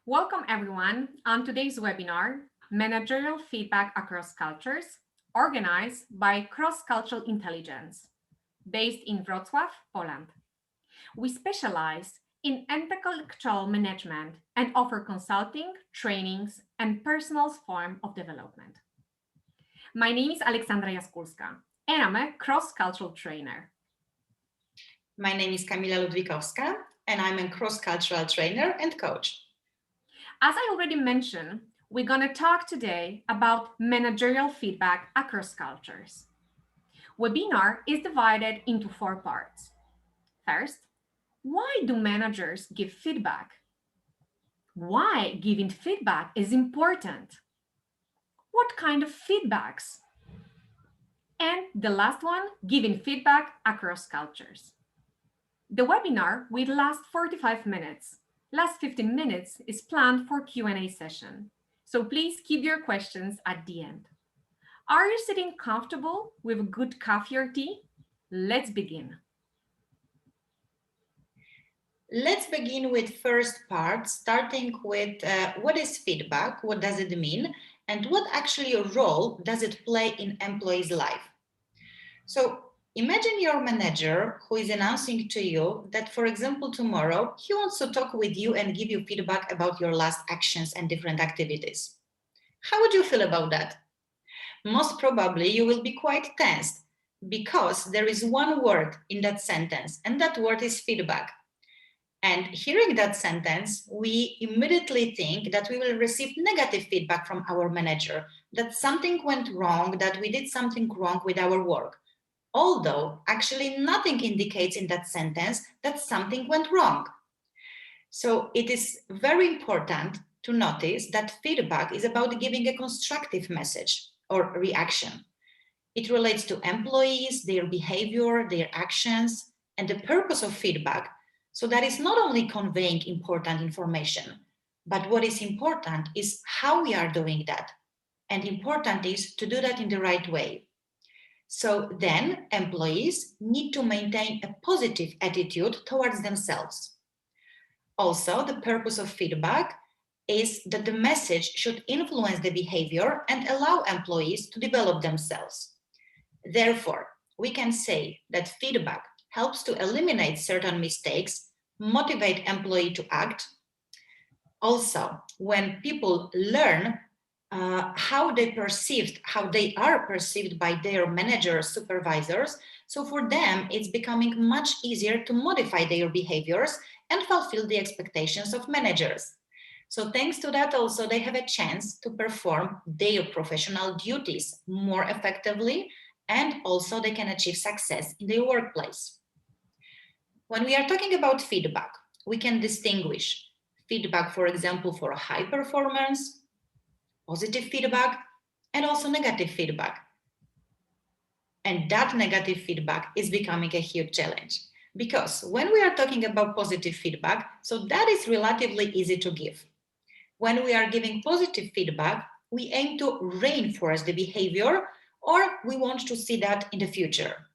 Welcome everyone on today's webinar, Managerial Feedback Across Cultures, organized by Cross-Cultural Intelligence, based in Wrocław, Poland. We specialize in intercultural management and offer consulting, trainings, and personal form of development. My name is Aleksandra Jaskulska, and I'm a cross-cultural trainer. My name is Kamila Ludwikowska, and I'm a cross-cultural trainer and coach. As I already mentioned, we're going to talk today about managerial feedback across cultures. Webinar is divided into 4 parts. First, why do managers give feedback? Why giving feedback is important? What kind of feedbacks? And the last one, giving feedback across cultures. The webinar will last 45 minutes. Last 15 minutes is planned for Q&A session. So please keep your questions at the end. Are you sitting comfortable with a good coffee or tea? Let's begin. Let's begin with first part, starting with what is feedback, what does it mean, and what actually a role does it play in employees' life. So imagine your manager who is announcing to you that, for example, tomorrow he wants to talk with you and give you feedback about your last actions and different activities. How would you feel about that? Most probably you will be quite tensed because there is one word in that sentence, and that word is feedback. And hearing that sentence, we immediately think that we will receive negative feedback from our manager, that something went wrong, that we did something wrong with our work. Although actually nothing indicates in that sentence that something went wrong. So it is very important to notice that feedback is about giving a constructive message or reaction. It relates to employees, their behavior, their actions, and the purpose of feedback. So that is not only conveying important information, but what is important is how we are doing that. And important is to do that in the right way. So then employees need to maintain a positive attitude towards themselves. Also, the purpose of feedback is that the message should influence the behavior and allow employees to develop themselves. Therefore, we can say that feedback helps to eliminate certain mistakes, motivate employee to act. Also, when people learn how they are perceived by their managers, supervisors, so for them it's becoming much easier to modify their behaviors and fulfill the expectations of managers. So thanks to that also they have a chance to perform their professional duties more effectively, and also they can achieve success in their workplace. When we are talking about feedback, we can distinguish feedback, for example, for high performance, positive feedback, and also negative feedback. And that negative feedback is becoming a huge challenge, because when we are talking about positive feedback, so that is relatively easy to give. When we are giving positive feedback, we aim to reinforce the behavior, or we want to see that in the future.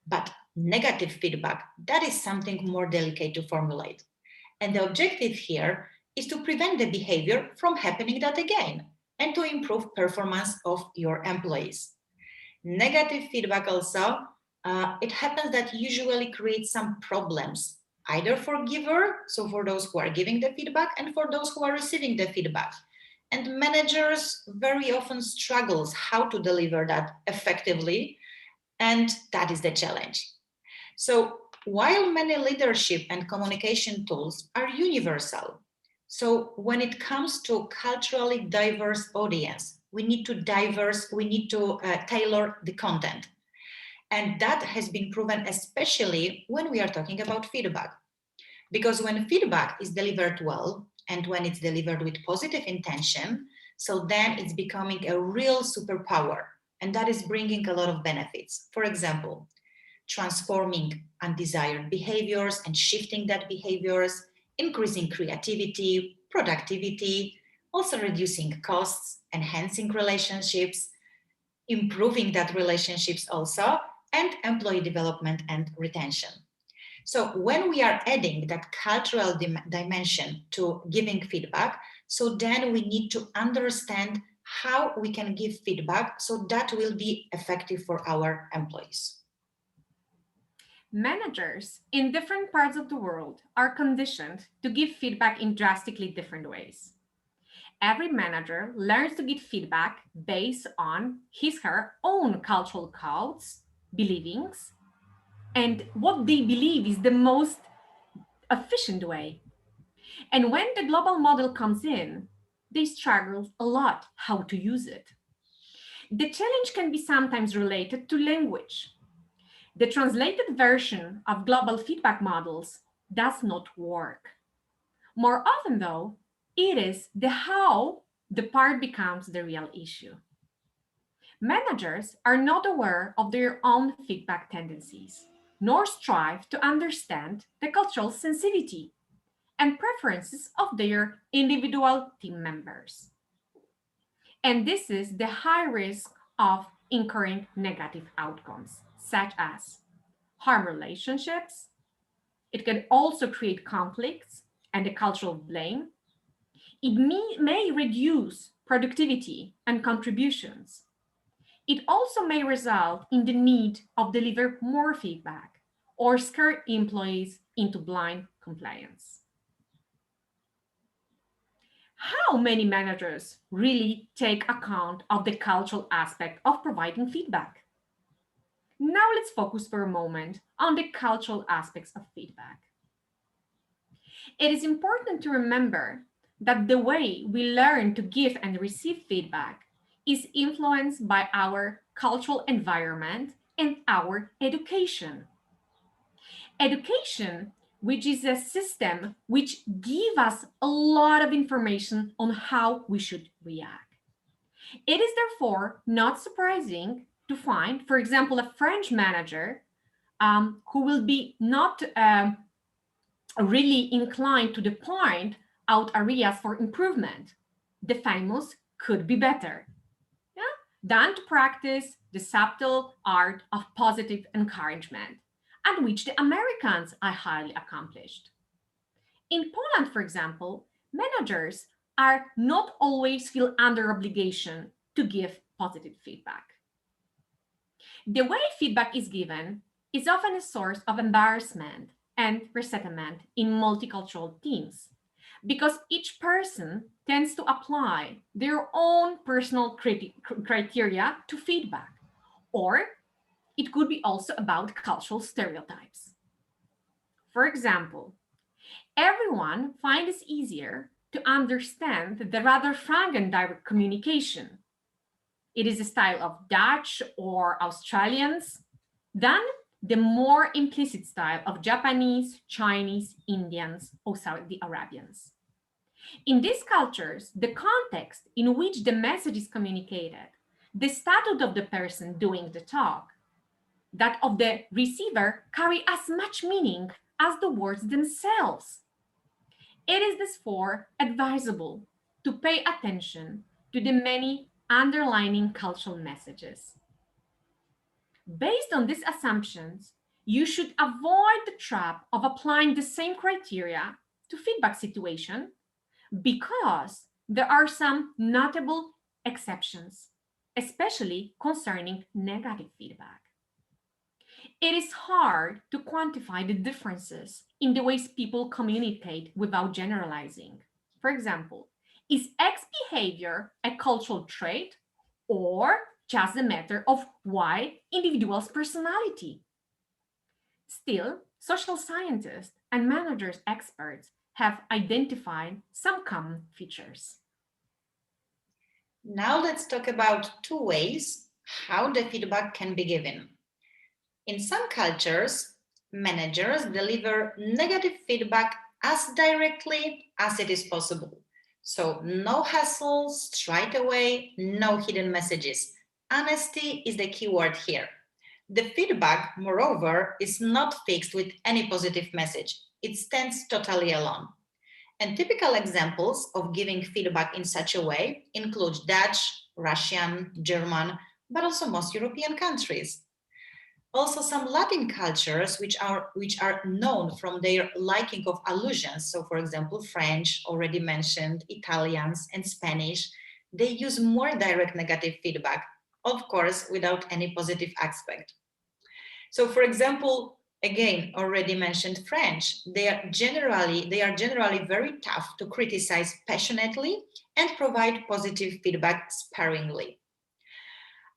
But negative feedback, that is something more delicate to formulate. And the objective here is to prevent the behavior from happening that again and to improve performance of your employees. Negative feedback also, it happens that usually creates some problems, either for giver, so for those who are giving the feedback, and for those who are receiving the feedback. And managers very often struggles how to deliver that effectively, and that is the challenge. So while many leadership and communication tools are universal, so when it comes to culturally diverse audience, we need to tailor the content. And that has been proven especially when we are talking about feedback. Because when feedback is delivered well, and when it's delivered with positive intention, so then it's becoming a real superpower. And that is bringing a lot of benefits. For example, transforming undesired behaviors and shifting that behaviors, increasing creativity, productivity, also reducing costs, enhancing relationships, improving that relationships also, and employee development and retention. So when we are adding that cultural dimension to giving feedback, so then we need to understand how we can give feedback so that will be effective for our employees. Managers in different parts of the world are conditioned to give feedback in drastically different ways. Every manager learns to give feedback based on his her own cultural codes, beliefs, and what they believe is the most efficient way. And when the global model comes in, they struggle a lot how to use it. The challenge can be sometimes related to language. The translated version of global feedback models does not work. More often, though, it is the how the part becomes the real issue. Managers are not aware of their own feedback tendencies, nor strive to understand the cultural sensitivity and preferences of their individual team members. And this is the high risk of incurring negative outcomes, such as harm relationships. It can also create conflicts and a cultural blame. It may reduce productivity and contributions. It also may result in the need of deliver more feedback or scare employees into blind compliance. How many managers really take account of the cultural aspect of providing feedback? Now let's focus for a moment on the cultural aspects of feedback. It is important to remember that the way we learn to give and receive feedback is influenced by our cultural environment and our education. Education, which is a system which gives us a lot of information on how we should react. It is therefore not surprising to find, for example, a French manager who will be not really inclined to the point out areas for improvement. The famous could be better. Yeah? Than to practice the subtle art of positive encouragement, at which the Americans are highly accomplished. In Poland, for example, managers are not always feel under obligation to give positive feedback. The way feedback is given is often a source of embarrassment and resentment in multicultural teams because each person tends to apply their own personal criteria to feedback. Or it could be also about cultural stereotypes. For example, everyone finds it easier to understand the rather frank and direct communication. It is a style of Dutch or Australians than the more implicit style of Japanese, Chinese, Indians, or Saudi Arabians. In these cultures, the context in which the message is communicated, the status of the person doing the talk, that of the receiver carry as much meaning as the words themselves. It is therefore advisable to pay attention to the many underlining cultural messages. Based on these assumptions, you should avoid the trap of applying the same criteria to feedback situation because there are some notable exceptions, especially concerning negative feedback. It is hard to quantify the differences in the ways people communicate without generalizing. For example, is X behavior a cultural trait or just a matter of Y individual's personality? Still, social scientists and managers experts have identified some common features. Now let's talk about two ways how the feedback can be given. In some cultures, managers deliver negative feedback as directly as it is possible. So, no hassle, straight away, no hidden messages. Honesty is the key word here. The feedback, moreover, is not fixed with any positive message. It stands totally alone. And typical examples of giving feedback in such a way include Dutch, Russian, German, but also most European countries. Also, some Latin cultures which are known from their liking of allusions. So, for example, French, already mentioned, Italians, and Spanish, they use more direct negative feedback, of course, without any positive aspect. So, for example, again, already mentioned French, they are generally very tough to criticize passionately and provide positive feedback sparingly.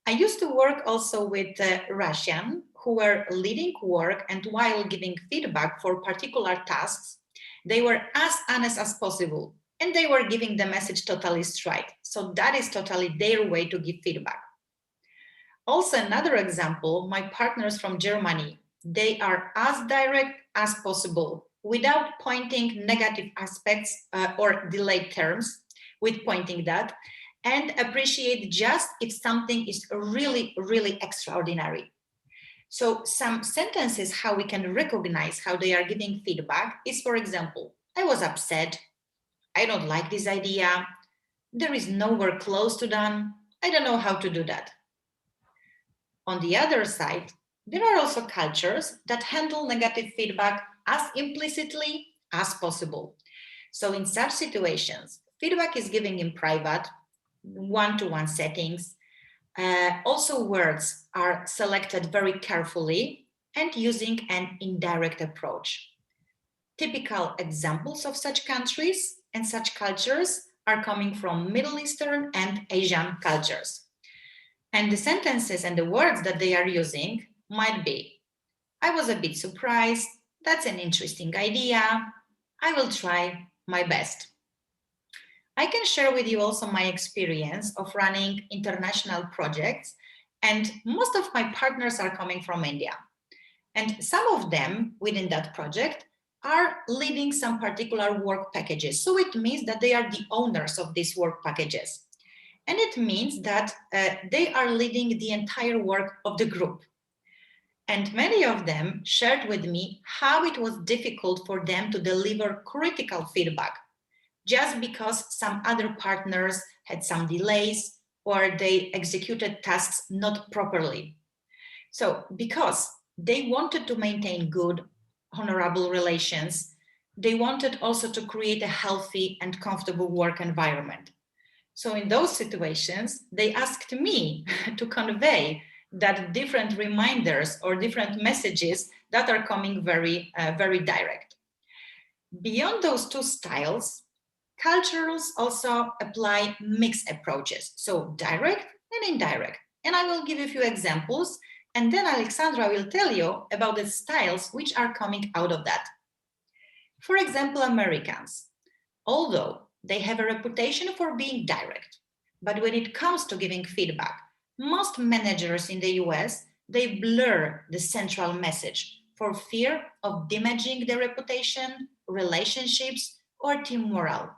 I used to work also with Russian who were leading work, and while giving feedback for particular tasks, they were as honest as possible and they were giving the message totally straight. So that is totally their way to give feedback. Also, another example, my partners from Germany, they are as direct as possible without pointing negative aspects or delayed terms with pointing that, and appreciate just if something is really, really extraordinary. So some sentences how we can recognize how they are giving feedback is, for example, I was upset, I don't like this idea, there is nowhere close to done, I don't know how to do that. On the other side, there are also cultures that handle negative feedback as implicitly as possible. So, in such situations, feedback is given in private, one to one settings. Also, words are selected very carefully and using an indirect approach. Typical examples of such countries and such cultures are coming from Middle Eastern and Asian cultures. And the sentences and the words that they are using might be I was a bit surprised. That's an interesting idea. I will try my best. I can share with you also my experience of running international projects, and most of my partners are coming from India. And some of them within that project are leading some particular work packages. So it means that they are the owners of these work packages. And it means that they are leading the entire work of the group. And many of them shared with me how it was difficult for them to deliver critical feedback just because some other partners had some delays or they executed tasks not properly. So, because they wanted to maintain good, honorable relations, they wanted also to create a healthy and comfortable work environment. So in those situations, they asked me to convey that different reminders or different messages that are coming very direct. Beyond those two styles, cultures also apply mixed approaches, so direct and indirect. And I will give you a few examples, and then Alexandra will tell you about the styles which are coming out of that. For example, Americans, although they have a reputation for being direct, but when it comes to giving feedback, most managers in the US, they blur the central message for fear of damaging their reputation, relationships, or team morale.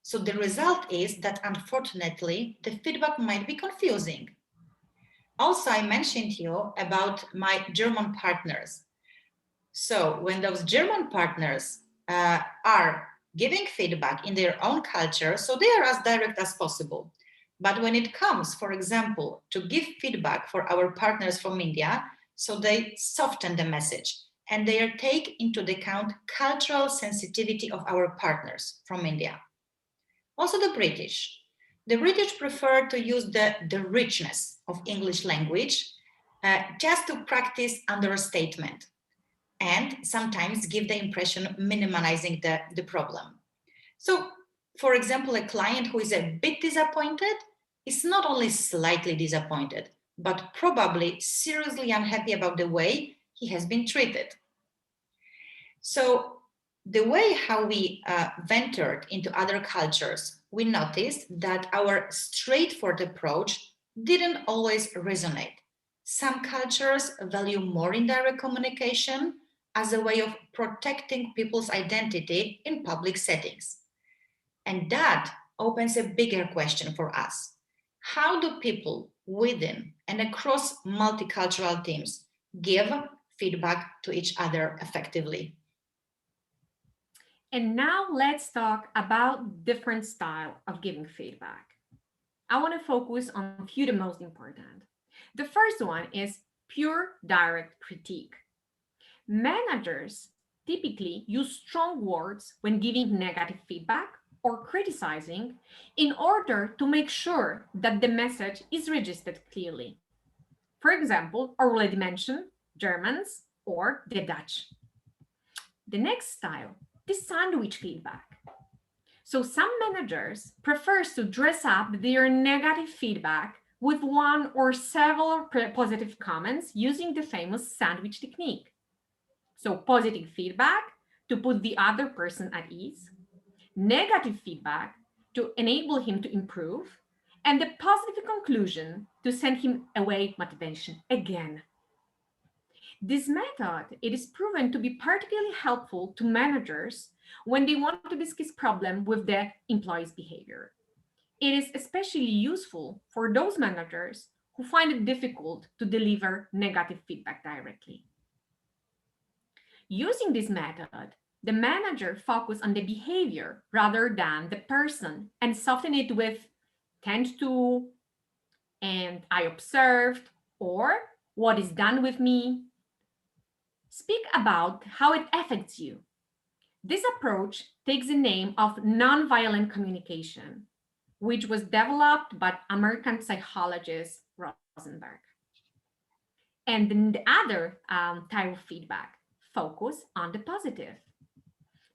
So the result is that unfortunately, the feedback might be confusing. Also, I mentioned to you about my German partners. So when those German partners are giving feedback in their own culture, so they are as direct as possible. But when it comes, for example, to give feedback for our partners from India, so they soften the message and they take into account cultural sensitivity of our partners from India. Also the British. The British prefer to use the richness of English language just to practice understatement and sometimes give the impression of minimizing the problem. So, for example, a client who is a bit disappointed is not only slightly disappointed, but probably seriously unhappy about the way he has been treated. So, the way how we ventured into other cultures, we noticed that our straightforward approach didn't always resonate. Some cultures value more indirect communication as a way of protecting people's identity in public settings. And that opens a bigger question for us. How do people within and across multicultural teams give feedback to each other effectively? And now let's talk about different style of giving feedback. I want to focus on a few the most important. The first one is pure direct critique. Managers typically use strong words when giving negative feedback or criticizing in order to make sure that the message is registered clearly. For example, already mentioned Germans or the Dutch. The next style, the sandwich feedback. So some managers prefers to dress up their negative feedback with one or several positive comments using the famous sandwich technique. So positive feedback to put the other person at ease, negative feedback to enable him to improve, and the positive conclusion to send him away motivation again. This method it is proven to be particularly helpful to managers when they want to discuss problem with the employee's behavior. It is especially useful for those managers who find it difficult to deliver negative feedback directly. Using this method, the manager focuses on the behavior rather than the person and soften it with tend to and I observed or what is done with me. Speak about how it affects you. This approach takes the name of nonviolent communication, which was developed by American psychologist Rosenberg. And then the other type of feedback focus on the positive.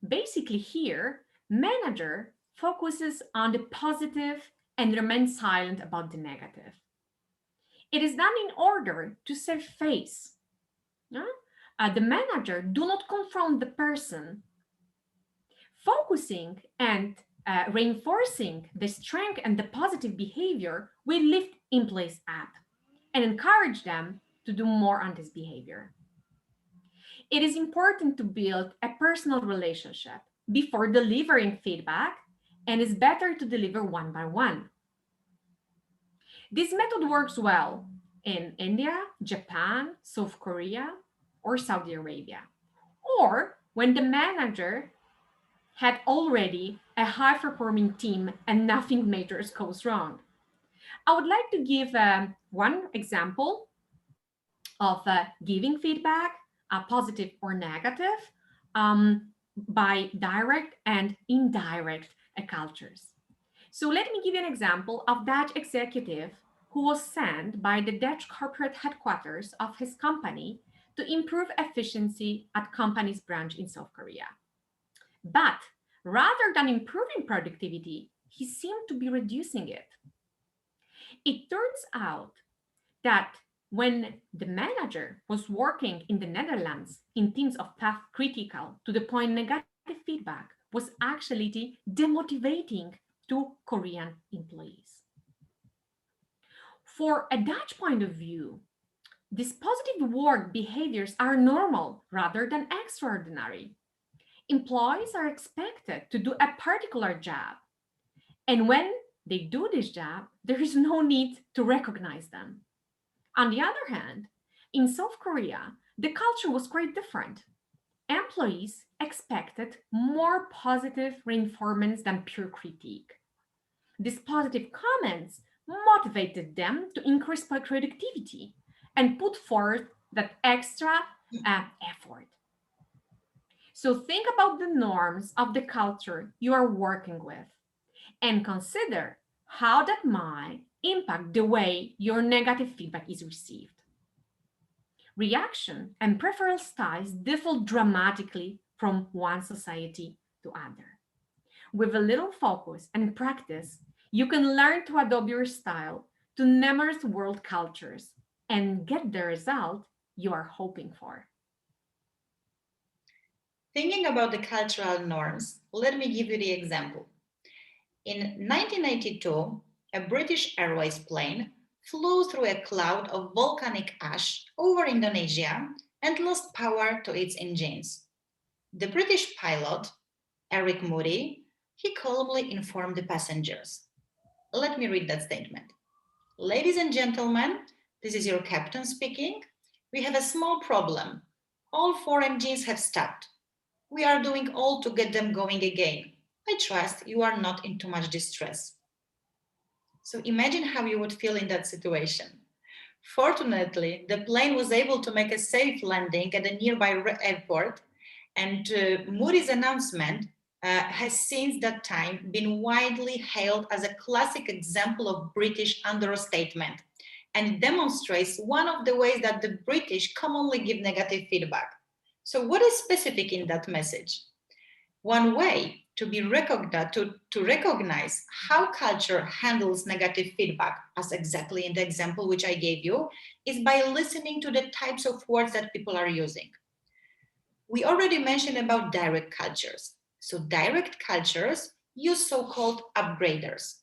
Basically, here, manager focuses on the positive and remains silent about the negative. It is done in order to save face. Yeah? The manager do not confront the person. Focusing and reinforcing the strength and the positive behavior will lift employees up and encourage them to do more on this behavior. It is important to build a personal relationship before delivering feedback, and it's better to deliver one by one. This method works well in India, Japan, South Korea, or Saudi Arabia, or when the manager had already a high performing team and nothing major goes wrong. I would like to give one example of giving feedback, positive or negative, by direct and indirect cultures. So let me give you an example of Dutch executive who was sent by the Dutch corporate headquarters of his company to improve efficiency at company's branch in South Korea. But rather than improving productivity, he seemed to be reducing it. It turns out that when the manager was working in the Netherlands in teams of tough critical to the point negative feedback was actually demotivating to Korean employees. For a Dutch point of view, these positive work behaviors are normal rather than extraordinary. Employees are expected to do a particular job, and when they do this job, there is no need to recognize them. On the other hand, in South Korea, the culture was quite different. Employees expected more positive reinforcements than pure critique. These positive comments motivated them to increase productivity and put forth that extra effort. So think about the norms of the culture you are working with and consider how that might impact the way your negative feedback is received. Reaction and preferred styles differ dramatically from one society to other. With a little focus and practice, you can learn to adopt your style to numerous world cultures and get the result you are hoping for. Thinking about the cultural norms, let me give you the example. In 1992, a British Airways plane flew through a cloud of volcanic ash over Indonesia and lost power to its engines. The British pilot, Eric Moody, he calmly informed the passengers. Let me read that statement. Ladies and gentlemen, this is your captain speaking. We have a small problem. All four engines have stopped. We are doing all to get them going again. I trust you are not in too much distress. So imagine how you would feel in that situation. Fortunately, the plane was able to make a safe landing at a nearby airport, and Moody's announcement has since that time been widely hailed as a classic example of British understatement, and it demonstrates one of the ways that the British commonly give negative feedback. So, what is specific in that message? One way to be recognized to recognize how culture handles negative feedback, as exactly in the example which I gave you, is by listening to the types of words that people are using. We already mentioned about direct cultures. So direct cultures use so-called upgraders.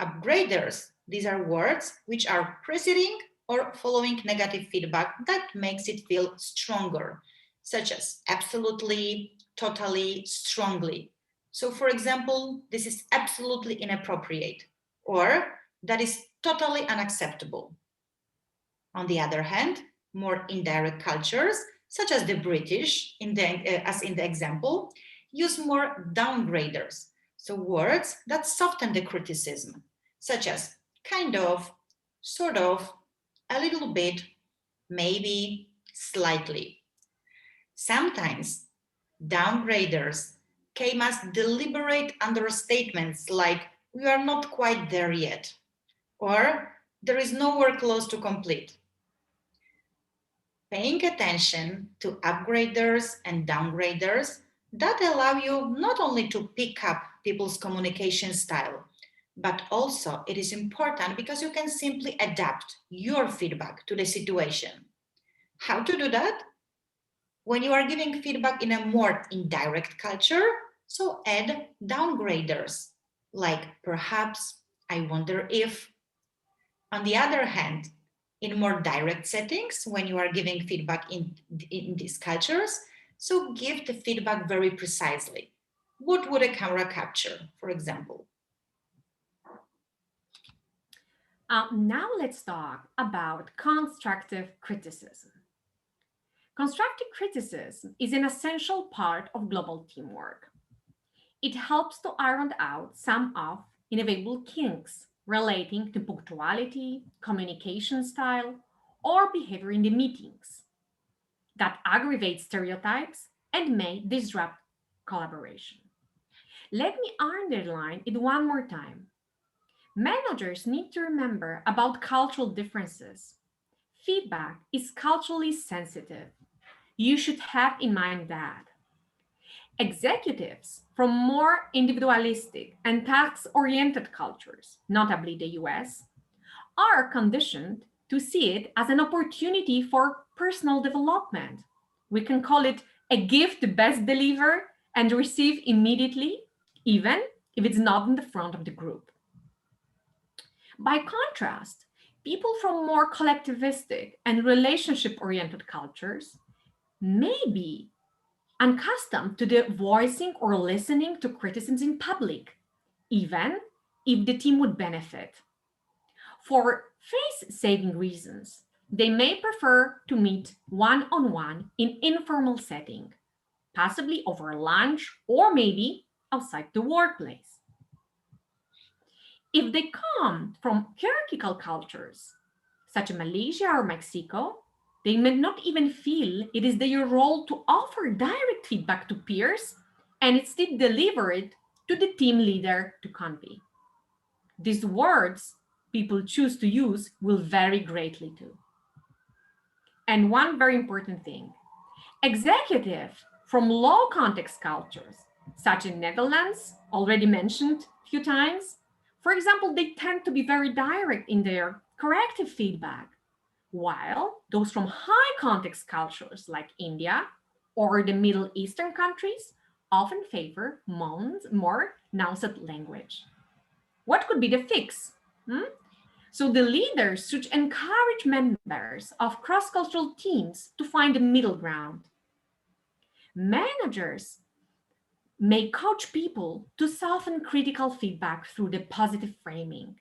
Upgraders, these are words which are preceding or following negative feedback that makes it feel stronger, such as absolutely, totally, strongly. So for example, this is absolutely inappropriate, or that is totally unacceptable. On the other hand, more indirect cultures, such as the British, as in the example, use more downgraders, so words that soften the criticism, such as kind of, sort of, a little bit, maybe, slightly. Sometimes downgraders came as deliberate understatements like, we are not quite there yet, or there is nowhere close to complete. Paying attention to upgraders and downgraders that allow you not only to pick up people's communication style, but also it is important because you can simply adapt your feedback to the situation. How to do that? When you are giving feedback in a more indirect culture, so add downgraders, like perhaps, I wonder if. On the other hand, in more direct settings, when you are giving feedback in these cultures, so give the feedback very precisely. What would a camera capture, for example? Now let's talk about constructive criticism. Constructive criticism is an essential part of global teamwork. It helps to iron out some of inevitable kinks relating to punctuality, communication style, or behavior in the meetings that aggravate stereotypes and may disrupt collaboration. Let me underline it one more time. Managers need to remember about cultural differences. Feedback is culturally sensitive. You should have in mind that. Executives from more individualistic and task oriented cultures, notably the US, are conditioned to see it as an opportunity for personal development. We can call it a gift best deliver and receive immediately, even if it's not in the front of the group. By contrast, people from more collectivistic and relationship oriented cultures may be unaccustomed to the voicing or listening to criticisms in public, even if the team would benefit. For face saving reasons, they may prefer to meet one on one in informal setting, possibly over lunch or maybe outside the workplace. If they come from hierarchical cultures, such as Malaysia or Mexico, they may not even feel it is their role to offer direct feedback to peers and instead deliver it to the team leader to convey. These words people choose to use will vary greatly too. And one very important thing, executives from low context cultures, such in Netherlands, already mentioned a few times, for example, they tend to be very direct in their corrective feedback, while those from high context cultures like India or the Middle Eastern countries often favor more nuanced language. What could be the fix? Hmm? So the leaders should encourage members of cross-cultural teams to find the middle ground. Managers may coach people to soften critical feedback through the positive framing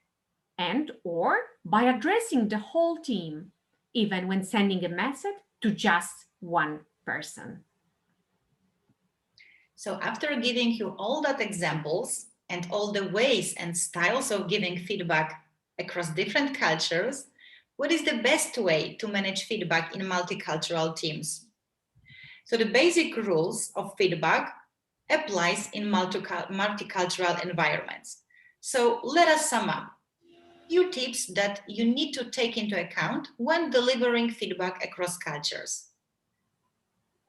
and or by addressing the whole team even when sending a message to just one person. So after giving you all that examples and all the ways and styles of giving feedback across different cultures, What is the best way to manage feedback in multicultural teams? So the basic rules of feedback applies in multicultural environments. So let us sum up. Few tips that you need to take into account when delivering feedback across cultures.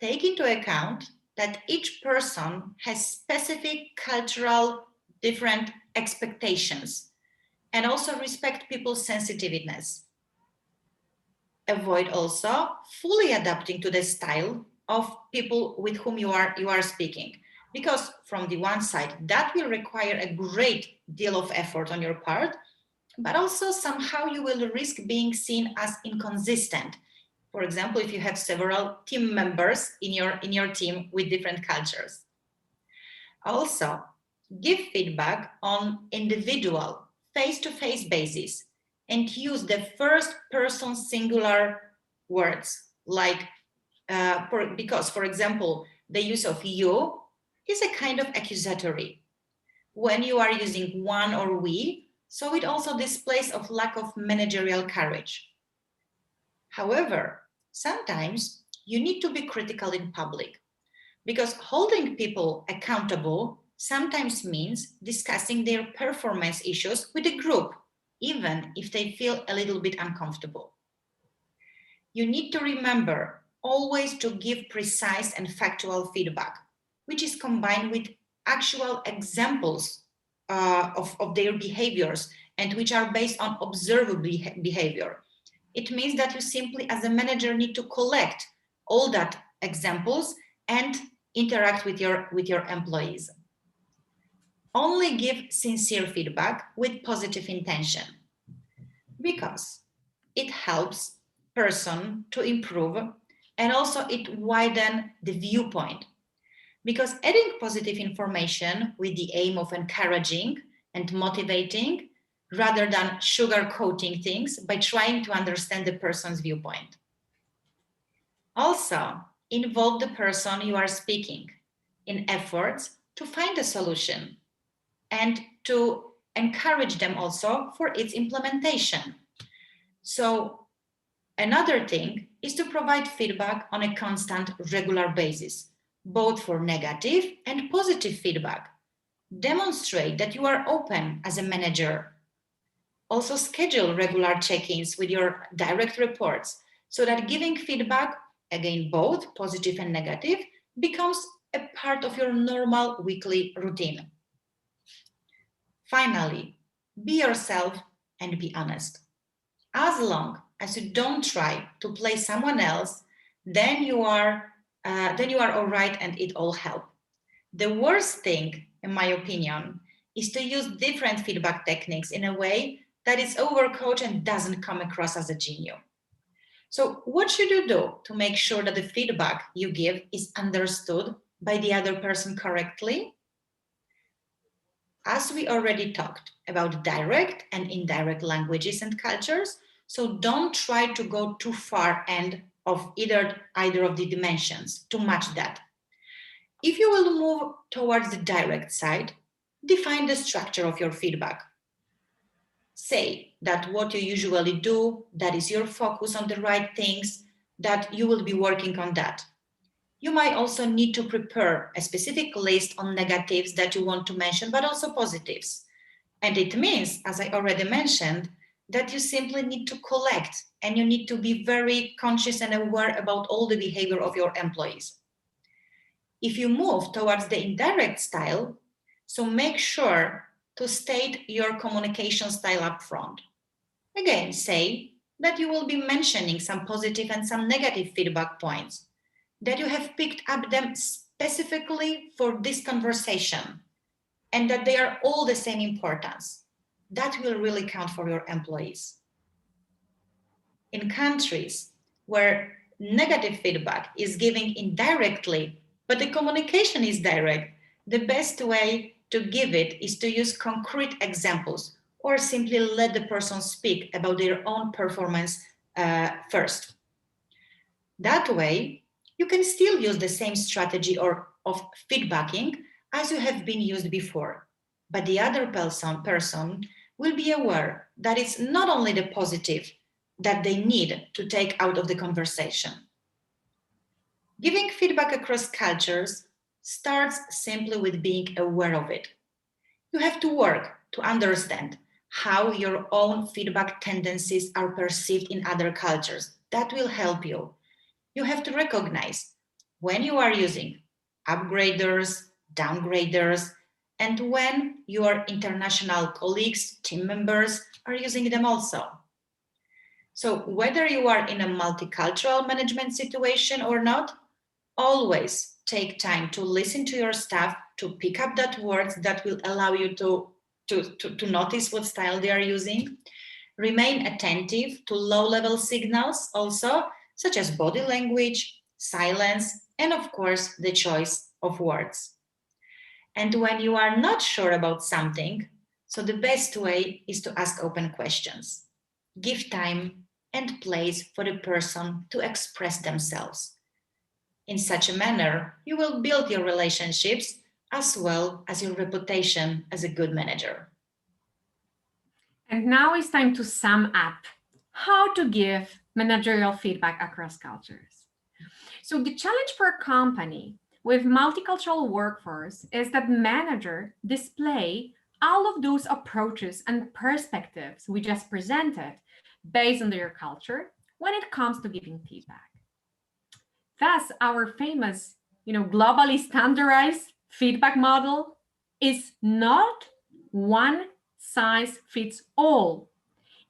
Take into account that each person has specific cultural different expectations and also respect people's sensitiveness. Avoid also fully adapting to the style of people with whom you are speaking, because from the one side that will require a great deal of effort on your part, but also somehow you will risk being seen as inconsistent. For example, if you have several team members in your team with different cultures. Also, give feedback on individual face-to-face basis and use the first person singular words like because, for example, the use of you is a kind of accusatory when you are using one or we, so it also displays of lack of managerial courage. However, sometimes you need to be critical in public, because holding people accountable sometimes means discussing their performance issues with a group, even if they feel a little bit uncomfortable. You need to remember always to give precise and factual feedback, which is combined with actual examples of their behaviors and which are based on observable behavior. It means that you simply, as a manager, need to collect all that examples and interact with your employees. Only give sincere feedback with positive intention, because it helps person to improve, and also it widen the viewpoint, because adding positive information with the aim of encouraging and motivating rather than sugarcoating things by trying to understand the person's viewpoint. Also, involve the person you are speaking in efforts to find a solution and to encourage them also for its implementation. So, another thing is to provide feedback on a constant, regular basis, both for negative and positive feedback. Demonstrate that you are open as a manager. Also, schedule regular check ins with your direct reports so that giving feedback, again, both positive and negative, becomes a part of your normal weekly routine. Finally, be yourself and be honest. As long as you don't try to play someone else, then you are all right and it all helps. The worst thing, in my opinion, is to use different feedback techniques in a way that is overcoached and doesn't come across as a genius. So, what should you do to make sure that the feedback you give is understood by the other person correctly? As we already talked about direct and indirect languages and cultures, so don't try to go too far end of either of the dimensions to match that. If you will move towards the direct side, define the structure of your feedback. Say that what you usually do, that is your focus on the right things, that you will be working on that. You might also need to prepare a specific list on negatives that you want to mention, but also positives. And it means, as I already mentioned, that you simply need to collect and you need to be very conscious and aware about all the behavior of your employees. If you move towards the indirect style, so make sure to state your communication style up front. Again, say that you will be mentioning some positive and some negative feedback points, that you have picked up them specifically for this conversation, and that they are all the same importance. That will really count for your employees. In countries where negative feedback is given indirectly, but the communication is direct, the best way to give it is to use concrete examples or simply let the person speak about their own performance first. That way, you can still use the same strategy of feedbacking as you have been used before, but the other person will be aware that it's not only the positive that they need to take out of the conversation. Giving feedback across cultures starts simply with being aware of it. You have to work to understand how your own feedback tendencies are perceived in other cultures. That will help you. You have to recognize when you are using upgraders, downgraders, and when your international colleagues, team members are using them also. So, whether you are in a multicultural management situation or not, always take time to listen to your staff, to pick up that words that will allow you to notice what style they are using. Remain attentive to low level signals also, such as body language, silence, and of course, the choice of words. And when you are not sure about something, so the best way is to ask open questions. Give time and place for the person to express themselves. In such a manner, you will build your relationships as well as your reputation as a good manager. And now it's time to sum up how to give managerial feedback across cultures. So the challenge for a company with multicultural workforce is that manager display all of those approaches and perspectives we just presented based on their culture when it comes to giving feedback. Thus, our famous, globally standardized feedback model is not one size fits all,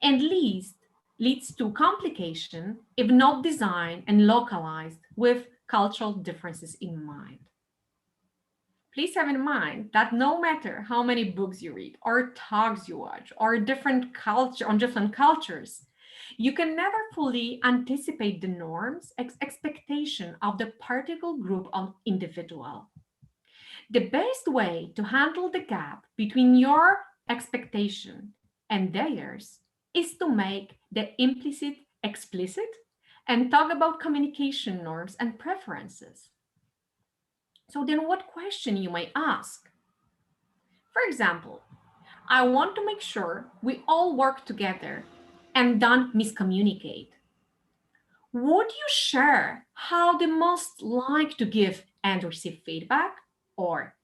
and leads to complication if not designed and localized with cultural differences in mind. Please have in mind that no matter how many books you read or talks you watch or different cultures, you can never fully anticipate the norms, expectation of the particular group of individual. The best way to handle the gap between your expectation and theirs is to make the implicit explicit and talk about communication norms and preferences. So then what question you might ask? For example, I want to make sure we all work together and don't miscommunicate. Would you share how they most like to give and receive feedback? Or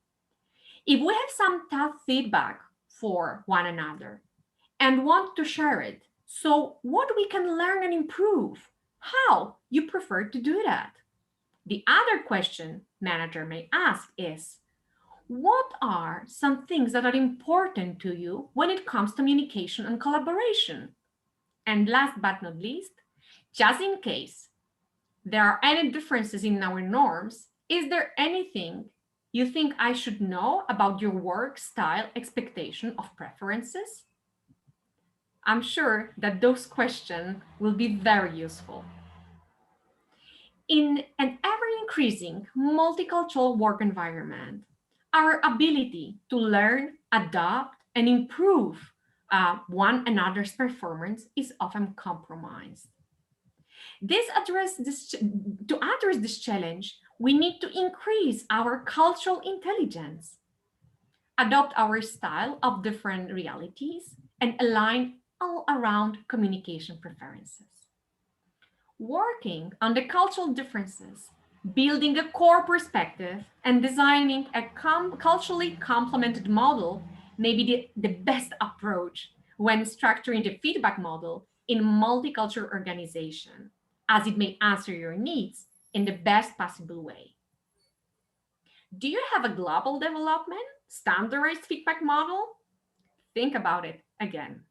if we have some tough feedback for one another and want to share it, so what we can learn and improve, how you prefer to do that? The other question manager may ask is, what are some things that are important to you when it comes to communication and collaboration? And last but not least, just in case there are any differences in our norms, is there anything you think I should know about your work style, expectation of preferences? I'm sure that those questions will be very useful. In an ever increasing multicultural work environment, our ability to learn, adapt, and improve one another's performance is often compromised. To address this challenge, we need to increase our cultural intelligence, adopt our style of different realities, and align all around communication preferences. Working on the cultural differences, building a core perspective, and designing a culturally complemented model may be the best approach when structuring the feedback model in multicultural organization, as it may answer your needs in the best possible way. Do you have a global development standardized feedback model? Think about it again.